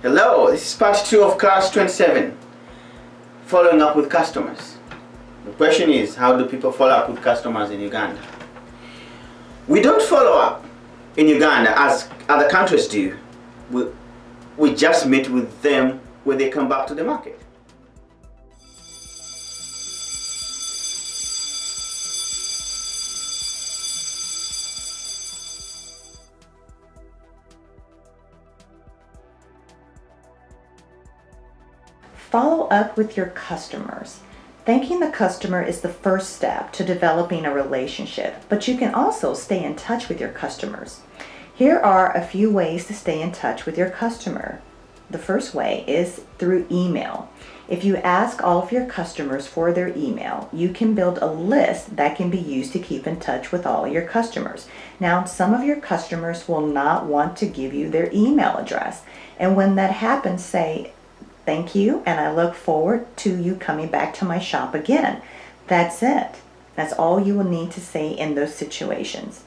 Hello, this is part 2 of class 27, following up with customers. The question is, how do people follow up with customers in Uganda? We don't follow up in Uganda as other countries do. We just meet with them when they come back to the market. Follow up with your customers. Thanking the customer is the first step to developing a relationship, but you can also stay in touch with your customers. Here are a few ways to stay in touch with your customer. The first way is through email. If you ask all of your customers for their email, you can build a list that can be used to keep in touch with all your customers. Now, some of your customers will not want to give you their email address, and when that happens, say, "Thank you, and I look forward to you coming back to my shop again." That's it. That's all you will need to say in those situations.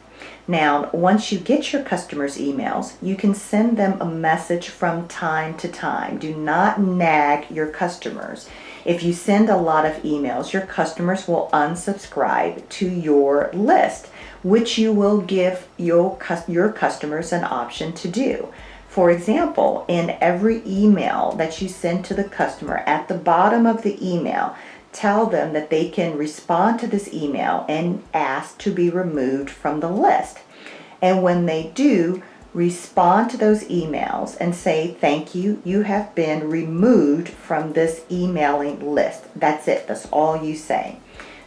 Now, once you get your customers' emails, you can send them a message from time to time. Do not nag your customers. If you send a lot of emails, your customers will unsubscribe to your list, which you will give your customers an option to do. For example, in every email that you send to the customer, at the bottom of the email, tell them that they can respond to this email and ask to be removed from the list. And when they do, respond to those emails and say, "Thank you, you have been removed from this emailing list." That's it. That's all you say.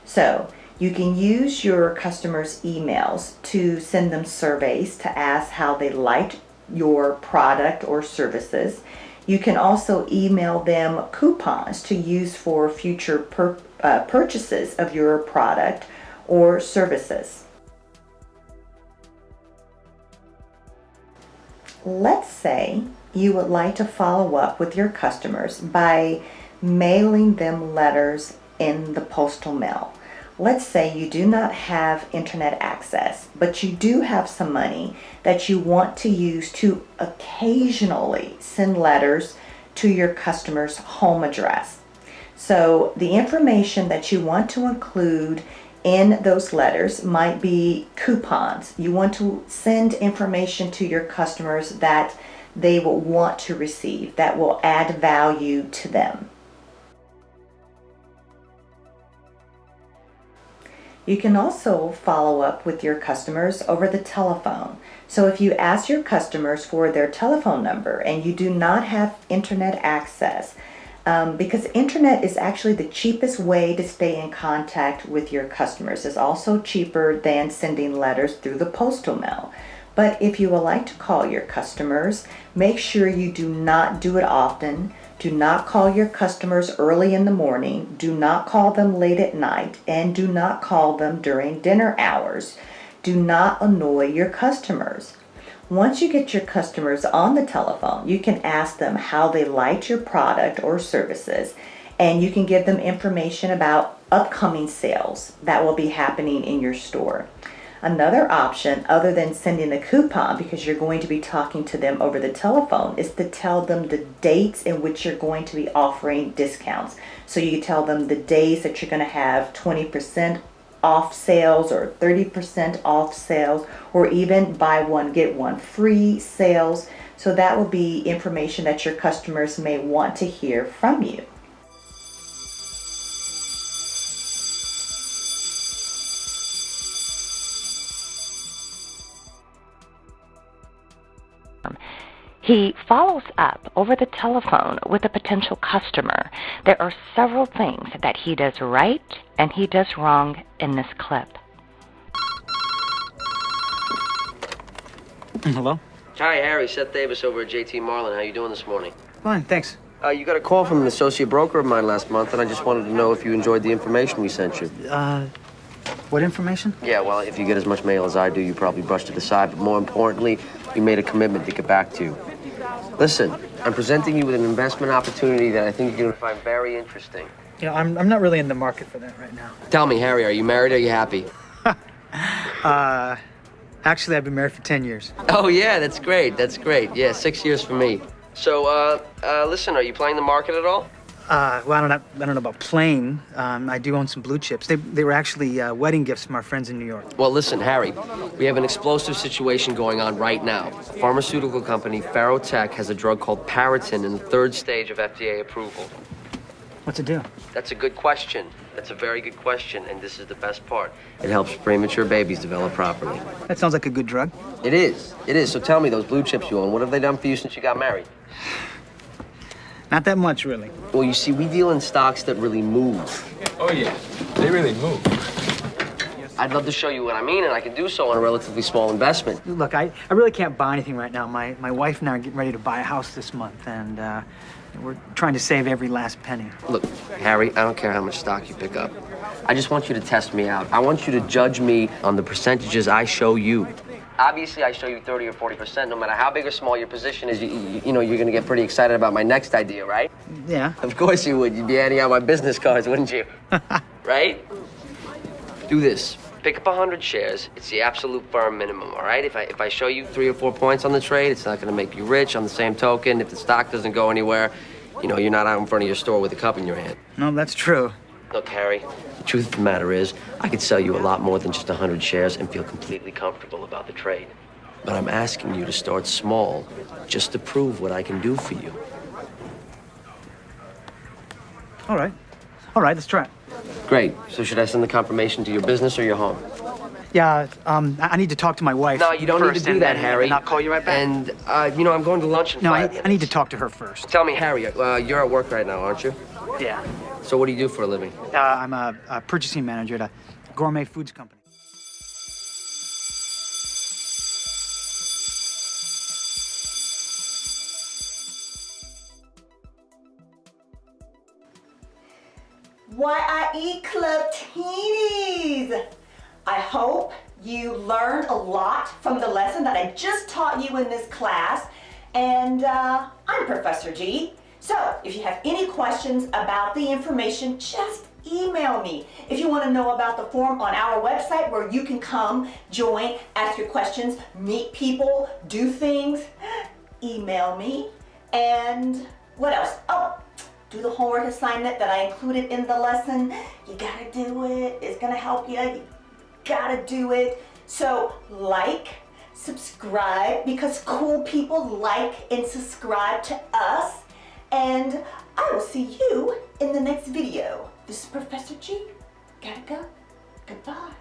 So you can use your customers' emails to send them surveys to ask how they liked your product or services. You can also email them coupons to use for future purchases of your product or services. Let's say you would like to follow up with your customers by mailing them letters in the postal mail. Let's say you do not have internet access, but you do have some money that you want to use to occasionally send letters to your customer's home address. So the information that you want to include in those letters might be coupons. You want to send information to your customers that they will want to receive, that will add value to them. You can also follow up with your customers over the telephone. So if you ask your customers for their telephone number and you do not have internet access, because internet is actually the cheapest way to stay in contact with your customers. It's also cheaper than sending letters through the postal mail. But if you would like to call your customers, make sure you do not do it often. Do not call your customers early in the morning. Do not call them late at night. And do not call them during dinner hours. Do not annoy your customers. Once you get your customers on the telephone, you can ask them how they liked your product or services, and you can give them information about upcoming sales that will be happening in your store. Another option, other than sending a coupon, because you're going to be talking to them over the telephone, is to tell them the dates in which you're going to be offering discounts. So you can tell them the days that you're going to have 20% off sales or 30% off sales, or even buy one get one free sales. So that will be information that your customers may want to hear from you. He follows up over the telephone with a potential customer. There are several things that he does right and he does wrong in this clip. Hello? Hi, Harry. Seth Davis over at JT Marlin. How you doing this morning? Fine, thanks. You got a call from an associate broker of mine last month, and I just wanted to know if you enjoyed the information we sent you. What information? Yeah, well, if you get as much mail as I do, you probably brushed it aside, but more importantly, you made a commitment to get back to you. Listen, I'm presenting you with an investment opportunity that I think you're going to find very interesting. Yeah, I'm not really in the market for that right now. Tell me, Harry, are you married or are you happy? Actually, I've been married for 10 years. Oh, yeah, that's great. That's great. Yeah, 6 years for me. So, listen, are you playing the market at all? Well, I don't know about playing. I do own some blue chips. They were actually wedding gifts from our friends in New York. Well, listen, Harry, we have an explosive situation going on right now. Pharmaceutical company Ferrotech has a drug called Paratin in the 3rd stage of FDA approval. What's it do? That's a good question. That's a very good question, and this is the best part. It helps premature babies develop properly. That sounds like a good drug. It is. It is. So tell me, those blue chips you own, what have they done for you since you got married? Not that much, really. Well, you see, we deal in stocks that really move. Oh, yeah. They really move. I'd love to show you what I mean, and I can do so on a relatively small investment. Look, I really can't buy anything right now. My wife and I are getting ready to buy a house this month, and we're trying to save every last penny. Look, Harry, I don't care how much stock you pick up. I just want you to test me out. I want you to judge me on the percentages I show you. Obviously, I show you 30 or 40%. No matter how big or small your position is, you know, you're going to get pretty excited about my next idea, right? Yeah. Of course you would. You'd be handing out my business cards, wouldn't you? Right? Do this. Pick up 100 shares. It's the absolute firm minimum, all right? If I show you 3 or 4 points on the trade, it's not going to make you rich. On the same token, if the stock doesn't go anywhere, you know, you're not out in front of your store with a cup in your hand. No, that's true. Look, Harry, the truth of the matter is, I could sell you a lot more than just 100 shares and feel completely comfortable about the trade. But I'm asking you to start small, just to prove what I can do for you. All right. All right, let's try it. Great. So should I send the confirmation to your business or your home? Yeah, I need to talk to my wife. No, you don't need to first, do and that, then- Harry. And I'll call you right back. And, you know, I'm going to lunch in No, 5 I minutes. need to talk to her first. Tell me, Harry, you're at work right now, aren't you? Yeah. So what do you do for a living? I'm a purchasing manager at a gourmet foods company. YIE Club Teenies! I hope you learned a lot from the lesson that I just taught you in this class. And I'm Professor G. So if you have any questions about the information, just email me. If you want to know about the forum on our website where you can come, join, ask your questions, meet people, do things, email me. And what else? Oh, do the homework assignment that I included in the lesson. You gotta do it. It's gonna help you. You gotta do it. So like, subscribe, because cool people like and subscribe to us. And I will see you in the next video. This is Professor G. Gotta go. Goodbye.